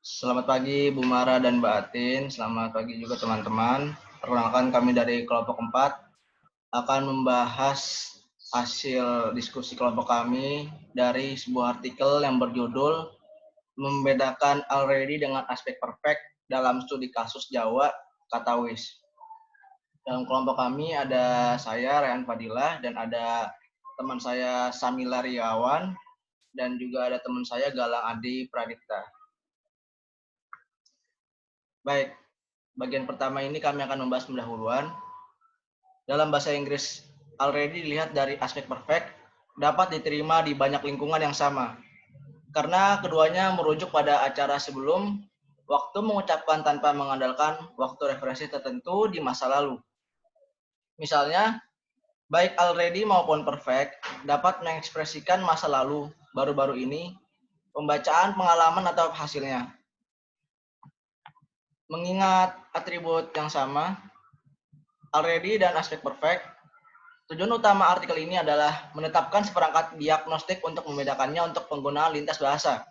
Selamat pagi Bu Mara dan Mbak Atin. Selamat pagi juga teman-teman. Perkenalkan kami dari kelompok 4 akan membahas hasil diskusi kelompok kami dari sebuah artikel yang berjudul Membedakan Already dengan Aspek Perfect dalam Studi Kasus Jawa Kata WIS. Dalam kelompok kami ada saya Rehan Fadilah dan ada teman saya Samila Riawan dan juga ada teman saya Galang Adi Pradipta. Baik, bagian pertama ini kami akan membahas pendahuluan. Dalam bahasa Inggris, already dilihat dari aspek perfect, dapat diterima di banyak lingkungan yang sama. Karena keduanya merujuk pada acara sebelum, waktu mengucapkan tanpa mengandalkan waktu referensi tertentu di masa lalu. Misalnya, baik already maupun perfect dapat mengekspresikan masa lalu baru-baru ini, pembacaan pengalaman atau hasilnya. Mengingat atribut yang sama, already dan aspek perfect, tujuan utama artikel ini adalah menetapkan seperangkat diagnostik untuk membedakannya untuk penggunaan lintas bahasa.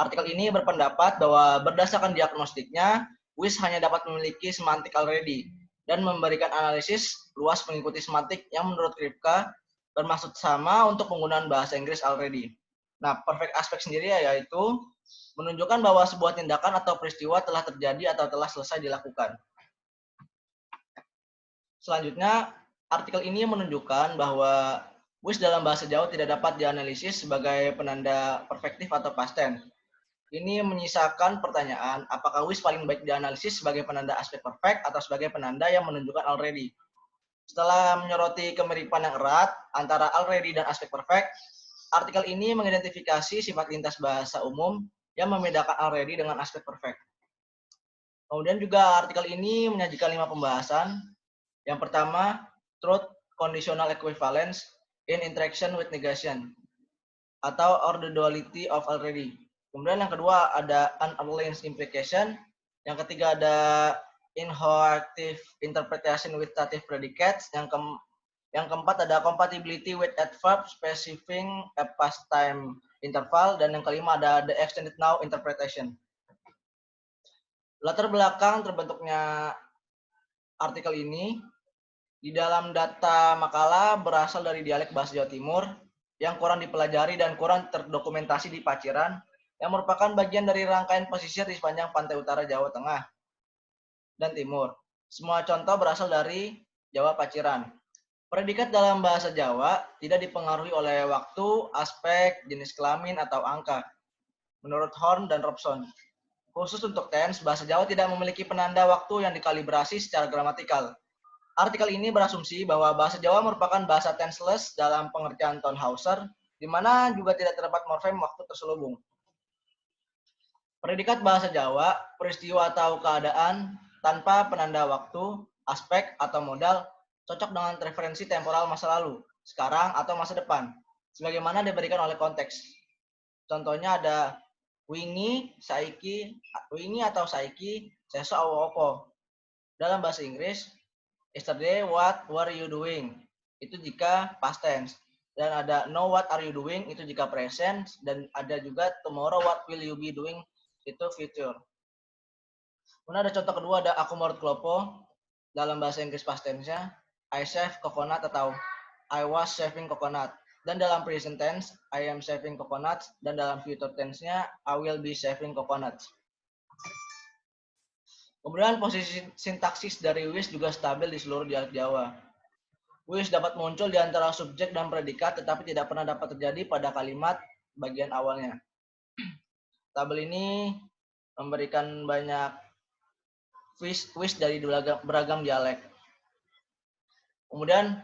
Artikel ini berpendapat bahwa berdasarkan diagnostiknya, WIS hanya dapat memiliki semantik already dan memberikan analisis luas mengikuti semantik yang menurut Kripke bermaksud sama untuk penggunaan bahasa Inggris already. Nah, perfect aspect sendiri yaitu menunjukkan bahwa sebuah tindakan atau peristiwa telah terjadi atau telah selesai dilakukan. Selanjutnya, artikel ini menunjukkan bahwa WIS dalam bahasa Jawa tidak dapat dianalisis sebagai penanda perfektif atau past tense. Ini menyisakan pertanyaan, apakah WIS paling baik dianalisis sebagai penanda aspek perfect atau sebagai penanda yang menunjukkan already. Setelah menyoroti kemiripan yang erat antara already dan aspek perfect, artikel ini mengidentifikasi sifat lintas bahasa umum yang membedakan already dengan aspek perfect. Kemudian juga artikel ini menyajikan 5 pembahasan. Yang pertama, truth conditional equivalence in interaction with negation atau or the duality of already. Kemudian yang kedua ada unaligned implication. Yang ketiga ada inhoative interpretation with dative predicates. Yang keempat ada compatibility with adverb specifying a past time interval. Dan yang kelima ada the extended now interpretation. Latar belakang terbentuknya artikel ini di dalam data makalah berasal dari dialek bahasa Jawa Timur yang kurang dipelajari dan kurang terdokumentasi di Paciran, yang merupakan bagian dari rangkaian pesisir di sepanjang pantai utara Jawa Tengah dan Timur. Semua contoh berasal dari Jawa Paciran. Predikat dalam bahasa Jawa tidak dipengaruhi oleh waktu, aspek, jenis kelamin, atau angka. Menurut Horn dan Robson, khusus untuk tense, bahasa Jawa tidak memiliki penanda waktu yang dikalibrasi secara gramatikal. Artikel ini berasumsi bahwa bahasa Jawa merupakan bahasa tenseless dalam pengertian Thornhauser, di mana juga tidak terdapat morfem waktu terselubung. Predikat bahasa Jawa, peristiwa atau keadaan tanpa penanda waktu, aspek, atau modal, cocok dengan referensi temporal masa lalu, sekarang, atau masa depan, sebagaimana diberikan oleh konteks. Contohnya ada wingi, saiki, wingi atau saiki, seso opo. Dalam bahasa Inggris, yesterday, what were you doing? Itu jika past tense. Dan ada know what are you doing? Itu jika present. Dan ada juga tomorrow, what will you be doing? Itu future. Kemudian ada contoh kedua, ada aku menurut Klopo. Dalam bahasa Inggris past tense-nya, I save coconut atau I was saving coconut. Dan dalam present tense, I am saving coconuts. Dan dalam future tense-nya, I will be saving coconuts. Kemudian posisi sintaksis dari WIS juga stabil di seluruh dialek Jawa. WIS dapat muncul di antara subjek dan predikat, tetapi tidak pernah dapat terjadi pada kalimat bagian awalnya. Tabel ini memberikan banyak WIS dari beragam dialek. Kemudian,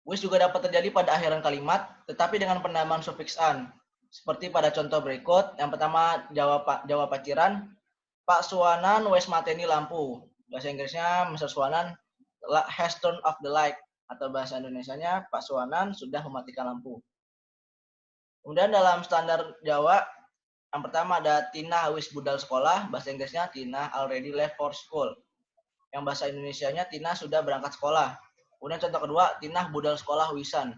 WIS juga dapat terjadi pada akhiran kalimat, tetapi dengan penambahan sufiks an. Seperti pada contoh berikut, yang pertama Jawa Paciran, Pak Suwanan wes mateni lampu. Bahasa Inggrisnya Mr. Suwanan has turned off the light. Atau bahasa Indonesianya Pak Suwanan sudah mematikan lampu. Kemudian dalam standar Jawa, yang pertama ada Tina wis budal sekolah. Bahasa Inggrisnya Tina already left for school. Yang bahasa Indonesianya Tina sudah berangkat sekolah. Kemudian contoh kedua, Tina budal sekolah wisan.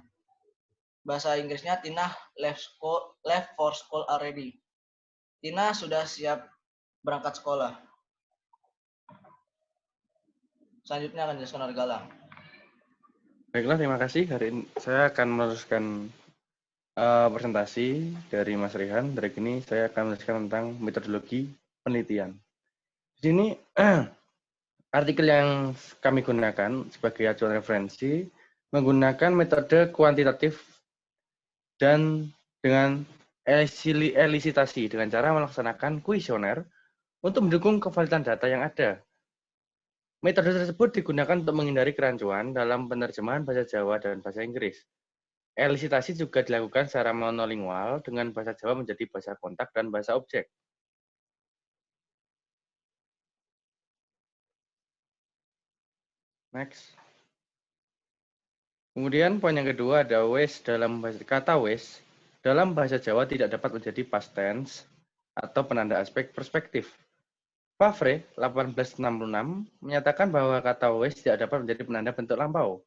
Bahasa Inggrisnya Tina left for school already. Tina sudah siap berangkat sekolah. Selanjutnya akan dijelaskan oleh Galang. Baiklah, terima kasih. Hari ini saya akan meneruskan presentasi dari Mas Rehan. Dari ini saya akan menjelaskan tentang metodologi penelitian. Di sini artikel yang kami gunakan sebagai acuan referensi menggunakan metode kuantitatif dan dengan elisitasi dengan cara melaksanakan kuesioner untuk mendukung kevalidan data yang ada. Metode tersebut digunakan untuk menghindari kerancuan dalam penerjemahan bahasa Jawa dan bahasa Inggris. Elisitasi juga dilakukan secara monolingual dengan bahasa Jawa menjadi bahasa kontak dan bahasa objek. Next. Kemudian poin yang kedua ada kata wes dalam bahasa Jawa tidak dapat menjadi past tense atau penanda aspek perspektif. Favre 1866 menyatakan bahwa kata wes tidak dapat menjadi penanda bentuk lampau.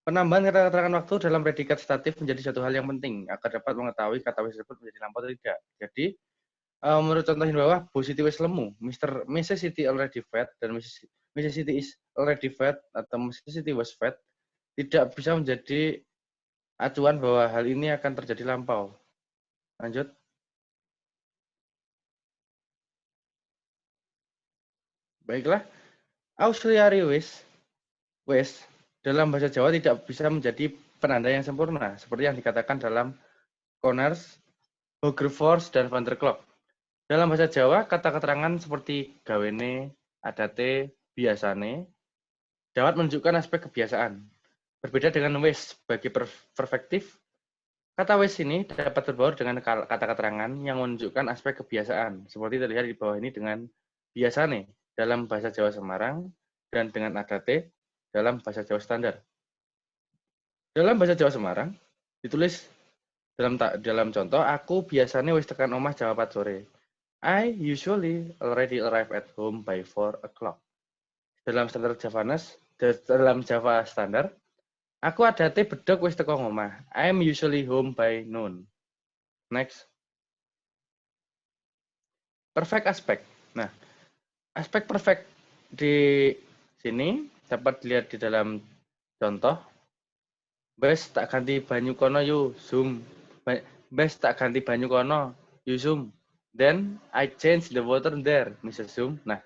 Penambahan keterangan waktu dalam predikat statif menjadi suatu hal yang penting agar dapat mengetahui kata wes tersebut menjadi lampau atau tidak. Jadi, menurut contoh di bawah, Bu Siti wes lemu, Mrs. Siti already fat, dan Mrs. Siti is already fat, atau Mrs. Siti was fat, tidak bisa menjadi acuan bahwa hal ini akan terjadi lampau. Lanjut. Baiklah, auxiliary wes dalam bahasa Jawa tidak bisa menjadi penanda yang sempurna, seperti yang dikatakan dalam Connors, Hogrefors, dan Van der Kolk. Dalam bahasa Jawa, kata keterangan seperti gawene, adate, biasane dapat menunjukkan aspek kebiasaan. Berbeda dengan wes bagi perfektif, kata wes ini dapat terbaur dengan kata keterangan yang menunjukkan aspek kebiasaan, seperti terlihat di bawah ini dengan biasane dalam bahasa Jawa Semarang dan dengan adate dalam bahasa Jawa standar. Dalam bahasa Jawa Semarang ditulis dalam contoh, aku biasanya wis tekan omah jam 4 sore. I usually already arrive at home by 4 o'clock. Dalam Java standar, aku adate bedog wis teko omah. I am usually home by noon. Next. Perfect aspect. Nah, aspek perfect di sini dapat dilihat di dalam contoh. Bes tak ganti banyu kono yu zoom. Bes tak ganti banyu kono yu zoom. Then I change the water there, Mrs. Zoom. Nah,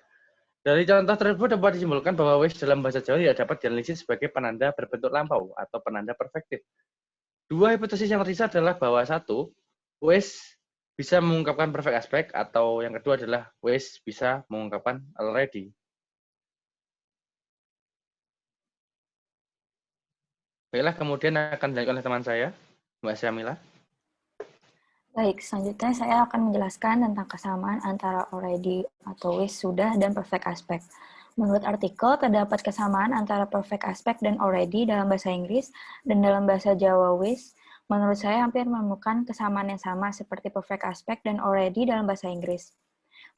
dari contoh tersebut dapat disimpulkan bahwa wes dalam bahasa Jawa tidak dapat dianalisis sebagai penanda berbentuk lampau atau penanda perfektif. Dua hipotesis yang tersisa adalah bahwa satu, wes bisa mengungkapkan perfect aspect, atau yang kedua adalah wes bisa mengungkapkan already. Baiklah, kemudian akan dilanjutkan oleh teman saya, Mbak Syamila. Baik, selanjutnya saya akan menjelaskan tentang kesamaan antara already atau wis sudah dan perfect aspect. Menurut artikel, terdapat kesamaan antara perfect aspect dan already dalam bahasa Inggris dan dalam bahasa Jawa wis. Menurut saya hampir menemukan kesamaan yang sama seperti perfect aspect dan already dalam bahasa Inggris.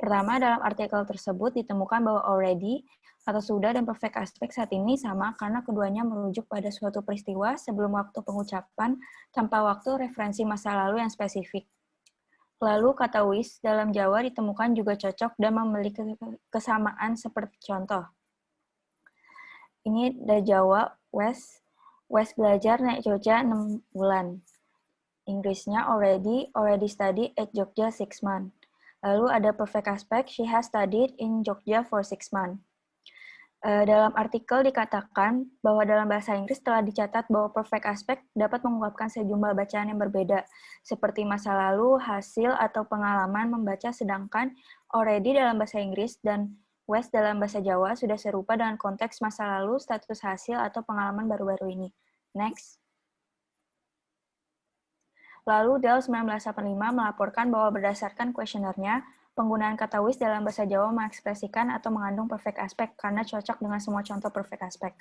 Pertama, dalam artikel tersebut ditemukan bahwa already atau sudah dan perfect aspect saat ini sama karena keduanya merujuk pada suatu peristiwa sebelum waktu pengucapan tanpa waktu referensi masa lalu yang spesifik. Lalu kata wis dalam Jawa ditemukan juga cocok dan memiliki kesamaan seperti contoh. Ini dari Jawa, Wes belajar naik Jogja 6 bulan. Inggrisnya already studied at Jogja 6 months. Lalu ada perfect aspect, she has studied in Jogja for 6 months. Dalam artikel dikatakan bahwa dalam bahasa Inggris telah dicatat bahwa perfect aspect dapat mengungkapkan sejumlah bacaan yang berbeda, seperti masa lalu, hasil, atau pengalaman membaca, sedangkan already dalam bahasa Inggris dan wes dalam bahasa Jawa sudah serupa dengan konteks masa lalu, status hasil, atau pengalaman baru-baru ini. Next. Lalu Dell 1985 melaporkan bahwa berdasarkan kuesionernya, penggunaan kata wis dalam bahasa Jawa mengekspresikan atau mengandung perfect aspect karena cocok dengan semua contoh perfect aspect.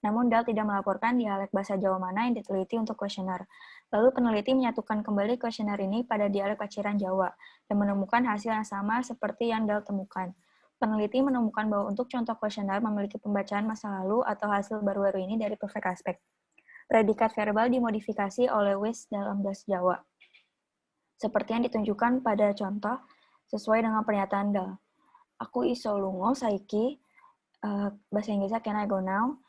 Namun Dell tidak melaporkan dialek bahasa Jawa mana yang diteliti untuk kuesioner. Lalu peneliti menyatukan kembali kuesioner ini pada dialek paciran Jawa dan menemukan hasil yang sama seperti yang Dell temukan. Peneliti menemukan bahwa untuk contoh kuesioner memiliki pembacaan masa lalu atau hasil baru-baru ini dari perfect aspect. Predikat verbal dimodifikasi oleh wis dalam bahasa Jawa. Seperti yang ditunjukkan pada contoh, sesuai dengan pernyataan Dell. Aku iso lungo saiki. Bahasa Inggrisnya can I go now?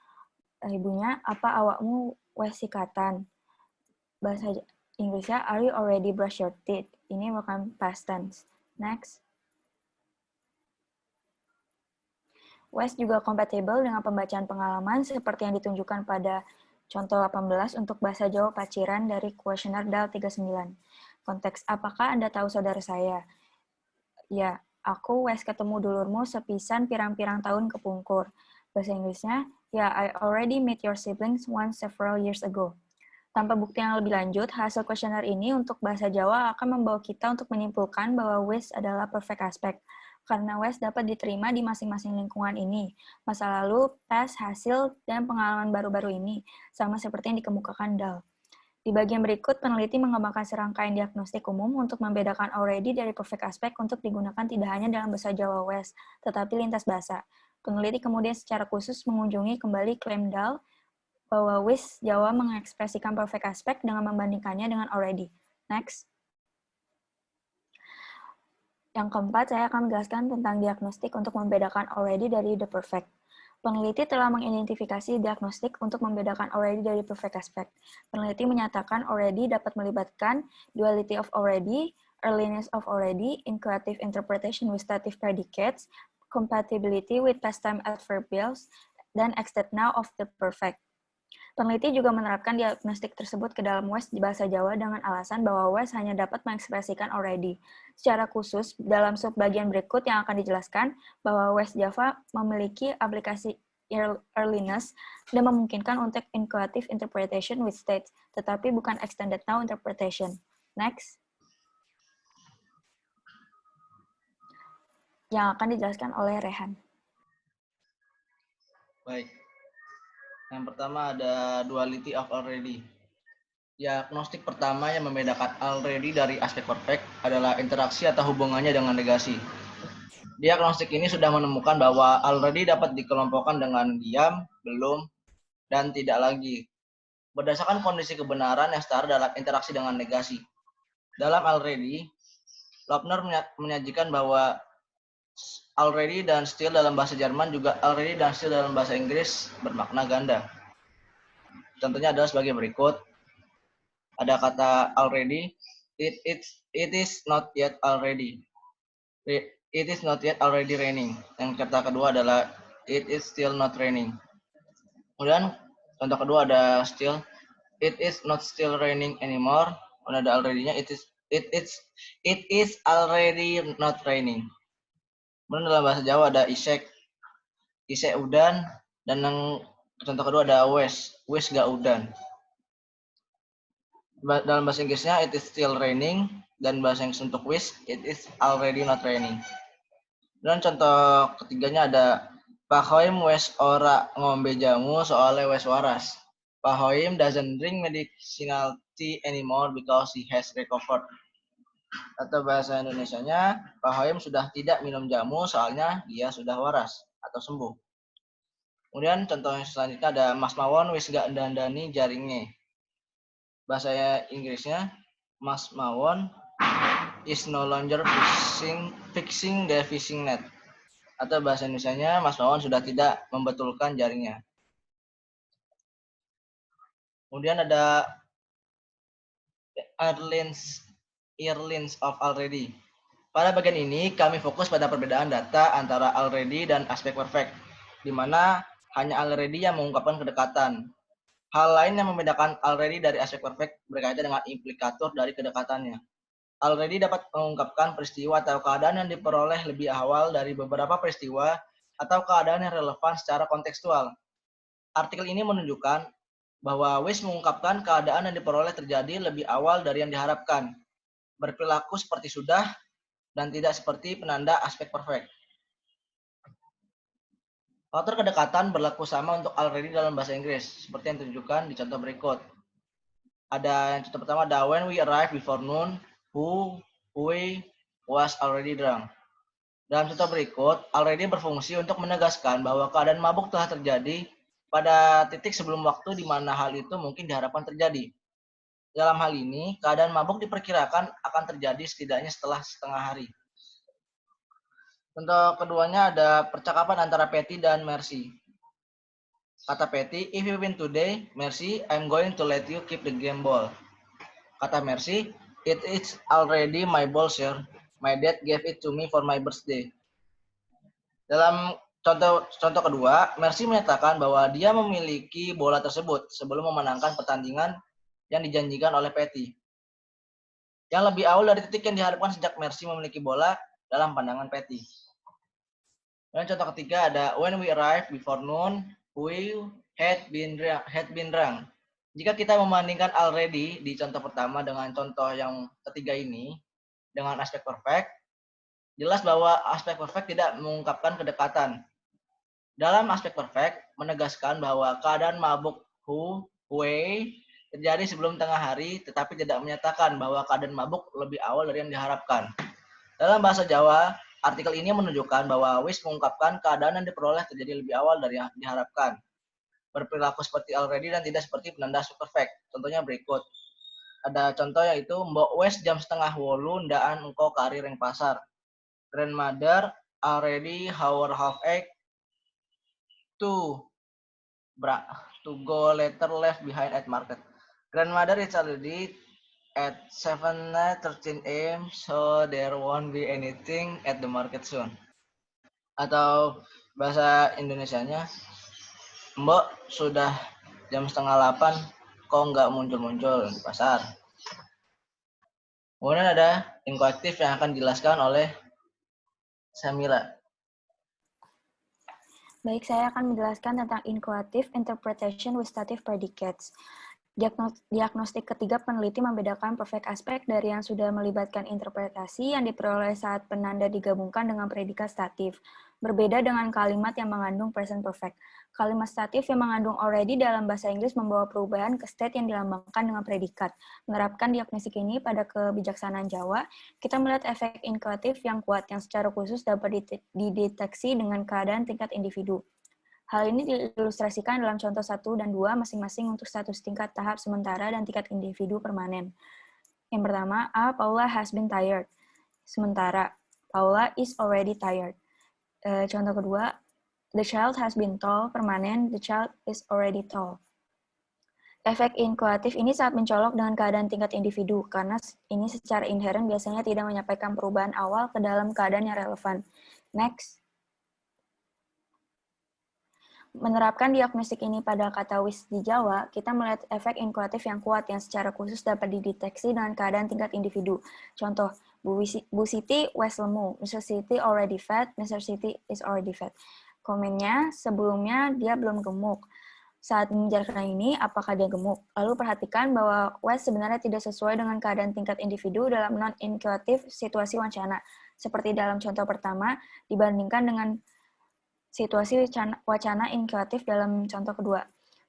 Ibunya, apa awakmu wes sikatan? Bahasa Inggrisnya, are you already brush your teeth? Ini bukan past tense. Next. Wes juga kompatibel dengan pembacaan pengalaman seperti yang ditunjukkan pada contoh 18 untuk bahasa Jawa Paciran dari kuesioner DAL 39. Konteks, apakah Anda tahu saudara saya? Ya, aku wes ketemu dulurmu sepisan pirang-pirang tahun kepungkur. Bahasa Inggrisnya, ya, I already met your siblings once several years ago. Tanpa bukti yang lebih lanjut, hasil kuesioner ini untuk bahasa Jawa akan membawa kita untuk menyimpulkan bahwa wes adalah perfect aspect. Karena wes dapat diterima di masing-masing lingkungan ini. Masa lalu, tes, hasil, dan pengalaman baru-baru ini, sama seperti yang dikemukakan DAL. Di bagian berikut, peneliti mengembangkan serangkaian diagnostik umum untuk membedakan already dari perfect aspect untuk digunakan tidak hanya dalam bahasa Jawa West, tetapi lintas bahasa. Peneliti kemudian secara khusus mengunjungi kembali klaim DAL bahwa WIS Jawa mengekspresikan perfect aspect dengan membandingkannya dengan already. Next. Yang keempat, saya akan menjelaskan tentang diagnostik untuk membedakan already dari the perfect. Peneliti telah mengidentifikasi diagnostik untuk membedakan already dari perfect aspect. Peneliti menyatakan already dapat melibatkan duality of already, earliness of already, inchoative interpretation with stative predicates, compatibility with past time adverbials, dan extended now of the perfect. Peneliti juga menerapkan diagnostik tersebut ke dalam WES di bahasa Jawa dengan alasan bahwa WES hanya dapat mengekspresikan already. Secara khusus, dalam subbagian berikut yang akan dijelaskan bahwa WES Java memiliki aplikasi earliness dan memungkinkan untuk inchoative interpretation with states, tetapi bukan extended now interpretation. Next. Yang akan dijelaskan oleh Rehan. Baik. Yang pertama ada duality of already. Diagnostik pertama yang membedakan already dari aspek perfect adalah interaksi atau hubungannya dengan negasi. Diagnostik ini sudah menemukan bahwa already dapat dikelompokkan dengan diam, belum, dan tidak lagi. Berdasarkan kondisi kebenaran yang setara dalam interaksi dengan negasi. Dalam already, Loebner menyajikan bahwa already dan still dalam bahasa Jerman juga already dan still dalam bahasa Inggris bermakna ganda. Contohnya adalah sebagai berikut. Ada kata already, it is not yet already. It is not yet already raining. Yang kata kedua adalah it is still not raining. Kemudian contoh kedua ada still, it is not still raining anymore. Kemudian ada already-nya, it is already not raining. Kemudian dalam bahasa Jawa ada isek udan, dan yang contoh kedua ada wes gak udan. Dalam bahasa Inggrisnya it is still raining, dan bahasa Inggris untuk wes it is already not raining. Dan contoh ketiganya ada Pak Hoim wes ora ngombe jamu soalnya wes waras. Pak Hoim doesn't drink medicinal tea anymore because he has recovered. Atau bahasa Indonesianya, Pak Hoim sudah tidak minum jamu soalnya dia sudah waras atau sembuh. Kemudian contoh selanjutnya ada Mas Mawon wis gak dandani jaringnya. Bahasa Inggrisnya, Mas Mawon is no longer fixing the fishing net. Atau bahasa Indonesianya, Mas Mawon sudah tidak membetulkan jaringnya. Kemudian ada earlines of already. Pada bagian ini, kami fokus pada perbedaan data antara already dan aspek perfect, di mana hanya already yang mengungkapkan kedekatan. Hal lain yang membedakan already dari aspek perfect berkaitan dengan implikator dari kedekatannya. Already dapat mengungkapkan peristiwa atau keadaan yang diperoleh lebih awal dari beberapa peristiwa atau keadaan yang relevan secara kontekstual. Artikel ini menunjukkan bahwa WIS mengungkapkan keadaan yang diperoleh terjadi lebih awal dari yang diharapkan, berperilaku seperti sudah, dan tidak seperti penanda aspek perfect. Faktor kedekatan berlaku sama untuk already dalam bahasa Inggris, seperti yang ditunjukkan di contoh berikut. Ada yang contoh pertama ada when we arrived before noon, who was already drunk. Dalam contoh berikut, already berfungsi untuk menegaskan bahwa keadaan mabuk telah terjadi pada titik sebelum waktu di mana hal itu mungkin diharapkan terjadi. Dalam hal ini, keadaan mabuk diperkirakan akan terjadi setidaknya setelah setengah hari. Contoh keduanya ada percakapan antara Patty dan Mercy. Kata Patty, if you win today, Mercy, I'm going to let you keep the game ball. Kata Mercy, it is already my ball, sir. My dad gave it to me for my birthday. Dalam contoh kedua, Mercy menyatakan bahwa dia memiliki bola tersebut sebelum memenangkan pertandingan yang dijanjikan oleh Patty. Yang lebih awal dari titik yang diharapkan sejak Mercy memiliki bola dalam pandangan Patty. Dan contoh ketiga ada when we arrived before noon, we had been drunk. Jika kita membandingkan already di contoh pertama dengan contoh yang ketiga ini dengan aspek perfect, jelas bahwa aspek perfect tidak mengungkapkan kedekatan. Dalam aspek perfect menegaskan bahwa keadaan mabuk way terjadi sebelum tengah hari, tetapi tidak menyatakan bahwa keadaan mabuk lebih awal dari yang diharapkan. Dalam bahasa Jawa, artikel ini menunjukkan bahwa wish mengungkapkan keadaan yang diperoleh terjadi lebih awal dari yang diharapkan. Berperilaku seperti already dan tidak seperti penanda perfect. Contohnya berikut. Ada contoh yaitu, Mbok wes jam 7:30 ndaan engko karir yang pasar. Grandmother already hour half egg to go later left behind at market. Grandmother is already at 7:13 a.m. so there won't be anything at the market soon. Atau bahasa Indonesianya, Mbok sudah jam 7:30 kok nggak muncul-muncul di pasar. Kemudian ada inkuatif yang akan dijelaskan oleh Samira. Baik, saya akan menjelaskan tentang inchoative interpretation with stative predicates. Diagnostik ketiga peneliti membedakan perfect aspect dari yang sudah melibatkan interpretasi yang diperoleh saat penanda digabungkan dengan predikat statif. Berbeda dengan kalimat yang mengandung present perfect. Kalimat statif yang mengandung already dalam bahasa Inggris membawa perubahan ke state yang dilambangkan dengan predikat. Menerapkan diagnostik ini pada kebijaksanaan Jawa, kita melihat efek inchoative yang kuat yang secara khusus dapat dideteksi dengan keadaan tingkat individu. Hal ini diilustrasikan dalam contoh 1 dan 2 masing-masing untuk status tingkat tahap sementara dan tingkat individu permanen. Yang pertama, A. Paula has been tired. Sementara, Paula is already tired. Contoh kedua, the child has been tall. Permanen, the child is already tall. Efek inchoative ini sangat mencolok dengan keadaan tingkat individu, karena ini secara inheren biasanya tidak menyampaikan perubahan awal ke dalam keadaan yang relevan. Next. Menerapkan diagnostik ini pada kata wish di Jawa, kita melihat efek inchoative yang kuat yang secara khusus dapat dideteksi dengan keadaan tingkat individu. Contoh, Bu Siti was lemu, Mr. Siti already fat, Mr. Siti is already fat. Komennya, sebelumnya dia belum gemuk. Saat menjelaskan ini, apakah dia gemuk? Lalu perhatikan bahwa was sebenarnya tidak sesuai dengan keadaan tingkat individu dalam non-inchoative situasi wacana. Seperti dalam contoh pertama, dibandingkan dengan situasi wacana inchoative dalam contoh kedua.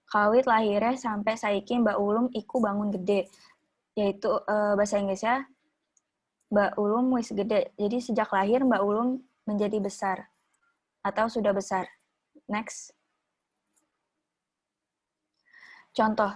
Kawit lahirnya sampai saiki Mbak Ulum iku bangun gede. Yaitu bahasa Inggrisnya Mbak Ulum wis gede. Jadi sejak lahir Mbak Ulum menjadi besar atau sudah besar. Next. Contoh,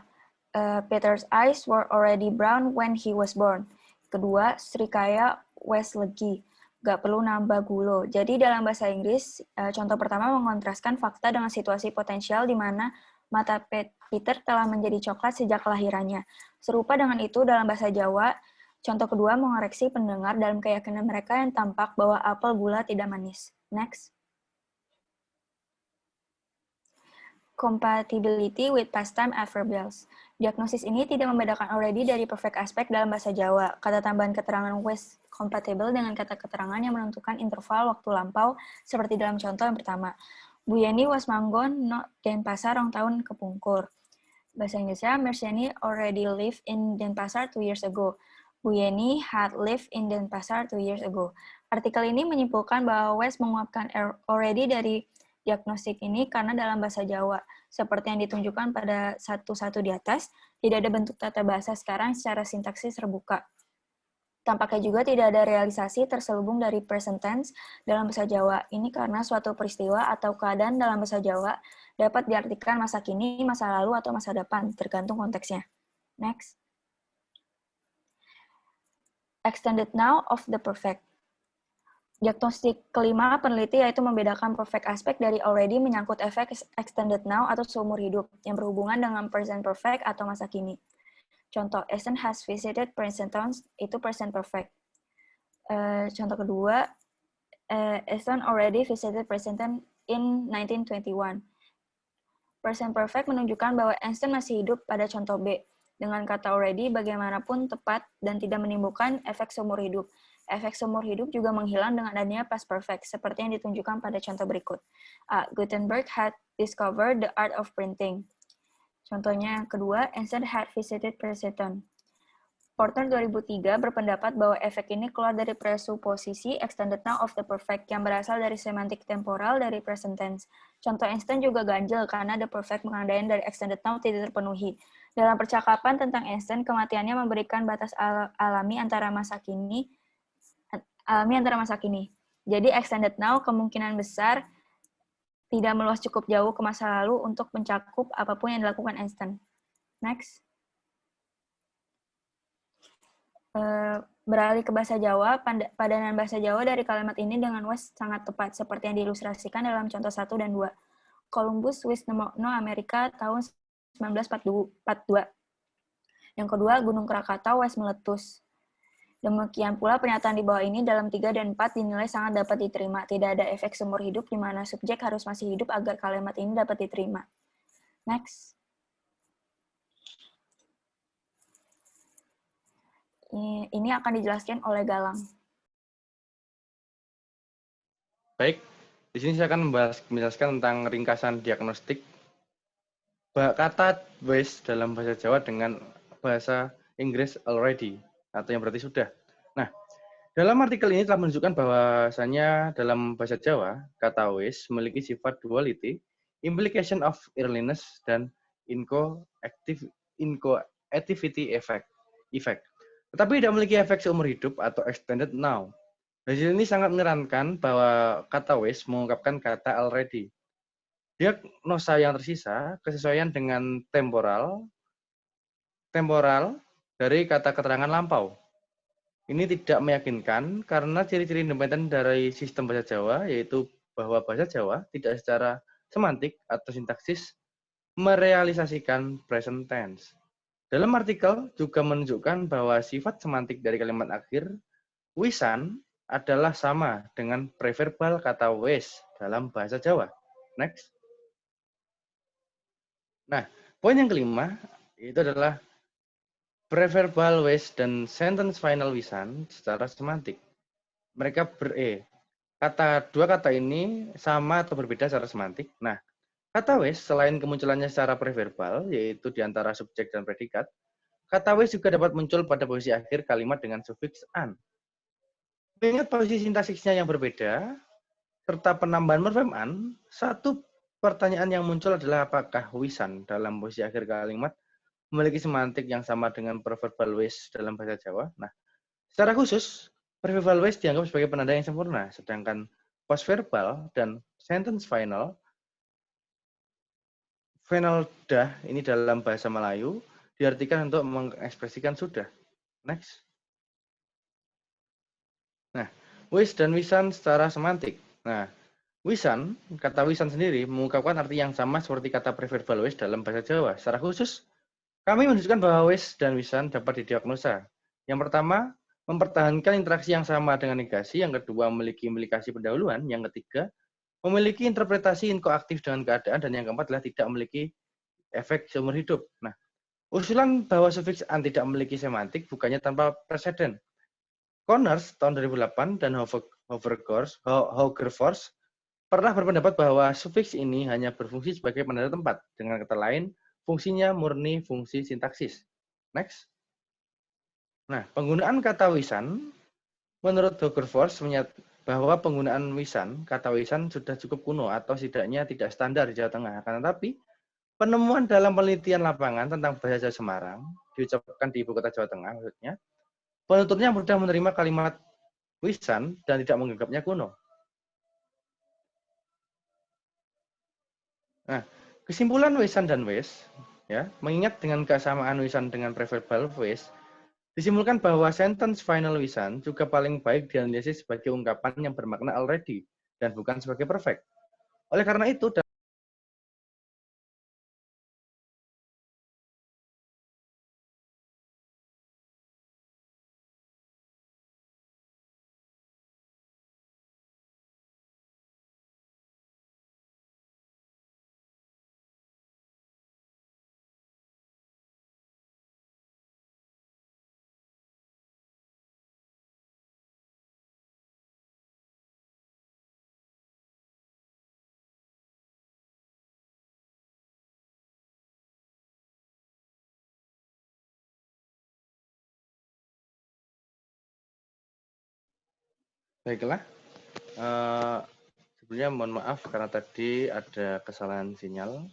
Peter's eyes were already brown when he was born. Kedua, Srikaya wes legi. Gak perlu nambah gulo. Jadi dalam bahasa Inggris, contoh pertama mengontraskan fakta dengan situasi potensial di mana mata Peter telah menjadi coklat sejak kelahirannya. Serupa dengan itu dalam bahasa Jawa, contoh kedua mengoreksi pendengar dalam keyakinan mereka yang tampak bahwa apel gula tidak manis. Next. Compatibility with past time adverbials. Diagnosis ini tidak membedakan already dari perfect aspect dalam bahasa Jawa. Kata tambahan keterangan was compatible dengan kata keterangan yang menentukan interval waktu lampau, seperti dalam contoh yang pertama. Bu Yeni was manggon no Denpasar rong tahun kepungkur. Bahasa Inggrisnya, Merciani already lived in Denpasar 2 years ago. Bu Yeni had lived in Denpasar 2 years ago. Artikel ini menyimpulkan bahwa West menguapkan already dari diagnostik ini karena dalam bahasa Jawa, seperti yang ditunjukkan pada 1-1 di atas, tidak ada bentuk tata bahasa sekarang secara sintaksis terbuka. Tampaknya juga tidak ada realisasi terselubung dari present tense dalam bahasa Jawa. Ini karena suatu peristiwa atau keadaan dalam bahasa Jawa dapat diartikan masa kini, masa lalu, atau masa depan, tergantung konteksnya. Next. Extended now of the perfect. Diagnostik kelima peneliti yaitu membedakan perfect aspect dari already menyangkut efek extended now atau seumur hidup yang berhubungan dengan present perfect atau masa kini. Contoh, Easton has visited present tense itu present perfect. Contoh kedua, Easton already visited present tense in 1921. Present perfect menunjukkan bahwa Einstein masih hidup pada contoh B. Dengan kata already, bagaimanapun tepat dan tidak menimbulkan efek seumur hidup. Efek seumur hidup juga menghilang dengan adanya past perfect, seperti yang ditunjukkan pada contoh berikut. A. Gutenberg had discovered the art of printing. Contohnya kedua, Einstein had visited Princeton. Porter 2003 berpendapat bahwa efek ini keluar dari presuposisi extended now of the perfect yang berasal dari semantik temporal dari present tense. Contoh Einstein juga ganjil karena the perfect pengandaian dari extended now tidak terpenuhi. Dalam percakapan tentang Einstein, kematiannya memberikan batas alami antara masa kini. Jadi extended now kemungkinan besar tidak meluas cukup jauh ke masa lalu untuk mencakup apapun yang dilakukan Einstein. Next. Beralih ke bahasa Jawa, padanan bahasa Jawa dari kalimat ini dengan wis sangat tepat, seperti yang diilustrasikan dalam contoh 1 dan 2. Columbus wis nemokno Amerika tahun 1942. Yang kedua, Gunung Krakatau wis meletus. Demikian pula pernyataan di bawah ini dalam 3 dan 4 dinilai sangat dapat diterima. Tidak ada efek seumur hidup di mana subjek harus masih hidup agar kalimat ini dapat diterima. Next. Ini akan dijelaskan oleh Galang. Baik, di sini saya akan menjelaskan tentang ringkasan diagnostik kata wis dalam bahasa Jawa dengan bahasa Inggris already, atau yang berarti sudah. Nah, dalam artikel ini telah menunjukkan bahwasanya dalam bahasa Jawa, kata wis memiliki sifat duality, implication of earliness, dan incoactivity effect. Tetapi tidak memiliki efek seumur hidup atau extended now. Dari sini sangat mengerankan bahwa kata wis mengungkapkan kata already. Diagnosa yang tersisa kesesuaian dengan temporal dari kata keterangan lampau. Ini tidak meyakinkan karena ciri-ciri independen dari sistem bahasa Jawa yaitu bahwa bahasa Jawa tidak secara semantik atau sintaksis merealisasikan present tense. Dalam artikel juga menunjukkan bahwa sifat semantik dari kalimat akhir wisan adalah sama dengan preverbal kata wis dalam bahasa Jawa. Next. Nah, poin yang kelima itu adalah preverbal wis dan sentence final wisan secara semantik. Mereka dua kata ini sama atau berbeda secara semantik. Nah, kata wis selain kemunculannya secara preverbal, yaitu di antara subjek dan predikat, kata wis juga dapat muncul pada posisi akhir kalimat dengan sufiks an. Mengingat posisi sintaksisnya yang berbeda, serta penambahan morfem an, satu pertanyaan yang muncul adalah apakah wisan dalam posisi akhir kalimat memiliki semantik yang sama dengan preverbal wis dalam bahasa Jawa. Nah, secara khusus, preverbal wis dianggap sebagai penanda yang sempurna, sedangkan postverbal dan sentence final dah ini dalam bahasa Melayu diartikan untuk mengekspresikan sudah. Next. Nah, wis dan wisan secara semantik. Nah, wisan, kata wisan sendiri mengungkapkan arti yang sama seperti kata preverbal wis dalam bahasa Jawa. Secara khusus, kami menunjukkan bahwa wis dan wisan dapat didiagnosa. Yang pertama, mempertahankan interaksi yang sama dengan negasi. Yang kedua, memiliki implikasi pendahuluan. Yang ketiga, memiliki interpretasi inkoaktif dengan keadaan. Dan yang keempat adalah tidak memiliki efek seumur hidup. Nah, usulan bahwa sufiks an tidak memiliki semantik bukannya tanpa preseden. Connors tahun 2008 dan Hogerfors pernah berpendapat bahwa sufiks ini hanya berfungsi sebagai penanda tempat. Dengan kata lain, fungsinya murni fungsi sintaksis. Next. Nah, penggunaan kata wisan, menurut Hogerfors bahwa penggunaan wisan, kata wisan sudah cukup kuno atau setidaknya tidak standar di Jawa Tengah. Akan tetapi, penemuan dalam penelitian lapangan tentang bahasa Semarang, diucapkan di ibu kota Jawa Tengah maksudnya, penuturnya mudah menerima kalimat wisan dan tidak menganggapnya kuno. Nah, kesimpulan wisan dan wis, ya, mengingat dengan kesamaan wisan dengan preverbal wis, Disimpulkan bahwa sentence final Wisan juga paling baik dianalisis sebagai ungkapan yang bermakna already dan bukan sebagai perfect. Oleh karena itu, baiklah. Sebenarnya mohon maaf karena tadi ada kesalahan sinyal.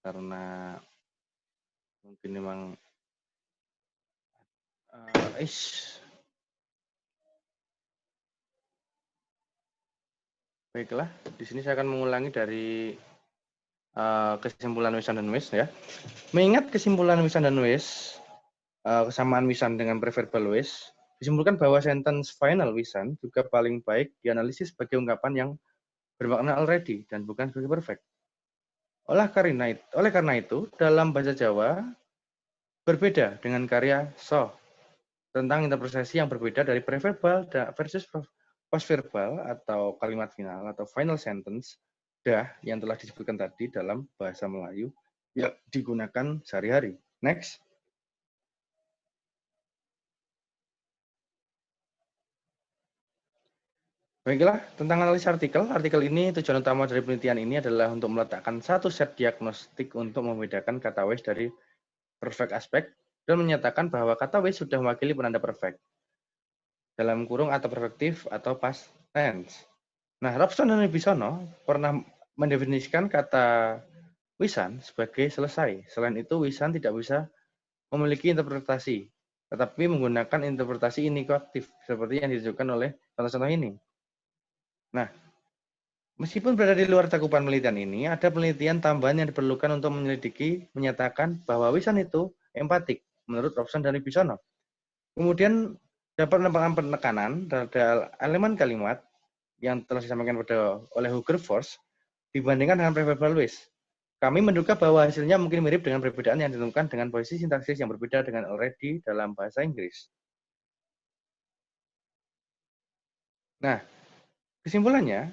Karena mungkin memang baiklah, di sini saya akan mengulangi dari kesimpulan Wisan dan Wes ya. Mengingat kesimpulan Wisan dan Wes, kesamaan Wisan dengan preverbal Wes, disimpulkan bahwa sentence final Wisan juga paling baik dianalisis sebagai ungkapan yang bermakna already dan bukan sebagai perfect. Oleh karena itu, dalam bahasa Jawa berbeda dengan karya So tentang interpretasi yang berbeda dari preverbal versus postverbal atau kalimat final atau final sentence yang telah disebutkan tadi dalam bahasa Melayu yang digunakan sehari-hari. Next. Baiklah, tentang analisis artikel. Artikel ini tujuan utama dari penelitian ini adalah untuk meletakkan satu set diagnostik untuk membedakan kata Wes dari perfect aspect dan menyatakan bahwa kata Wes sudah mewakili penanda perfect dalam kurung atau perfektif atau past tense. Nah, Robson dan Wibisono pernah mendefinisikan kata Wisan sebagai selesai. Selain itu, Wisan tidak bisa memiliki interpretasi, tetapi menggunakan interpretasi indikatif seperti yang ditunjukkan oleh contoh-contoh ini. Nah, meskipun berada di luar cakupan penelitian ini, ada penelitian tambahan yang diperlukan untuk menyatakan bahwa Wisan itu empatik, menurut Robson dan Wibisono. Kemudian dapat menempatkan penekanan terhadap elemen kalimat yang telah disampaikan oleh Huger Force dibandingkan dengan preverbal Wes. Kami menduga bahwa hasilnya mungkin mirip dengan perbedaan yang ditemukan dengan posisi sintaksis yang berbeda dengan already dalam bahasa Inggris. Nah, kesimpulannya,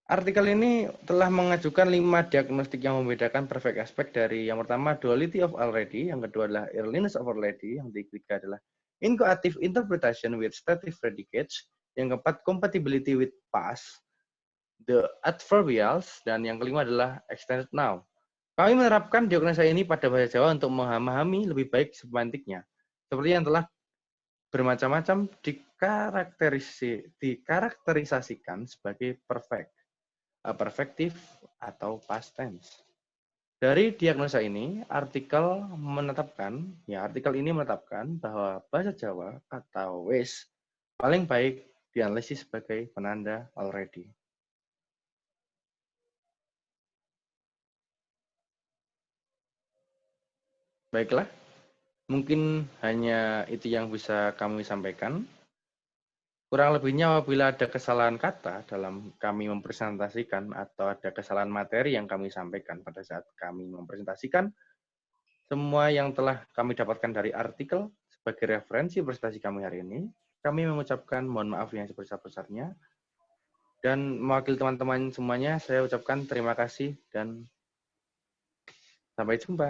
artikel ini telah mengajukan 5 diagnostik yang membedakan perfect aspect dari yang pertama duality of already, yang kedua adalah earliness of already, yang ketiga adalah incoative interpretation with stative predicates, yang keempat compatibility with past, the adverbials, dan yang kelima adalah extended now. Kami menerapkan diagnosa ini pada bahasa Jawa untuk memahami lebih baik semantiknya, seperti yang telah bermacam-macam dikarakterisasikan sebagai perfect, perfektif, atau past tense. Dari diagnosa ini, artikel ini menetapkan bahwa bahasa Jawa kata Wes paling baik dianalisis sebagai penanda already. Baiklah, mungkin hanya itu yang bisa kami sampaikan. Kurang lebihnya apabila ada kesalahan kata dalam kami mempresentasikan atau ada kesalahan materi yang kami sampaikan pada saat kami mempresentasikan, semua yang telah kami dapatkan dari artikel sebagai referensi presentasi kami hari ini, kami mengucapkan mohon maaf yang sebesar-besarnya. Dan mewakili teman-teman semuanya, saya ucapkan terima kasih dan sampai jumpa.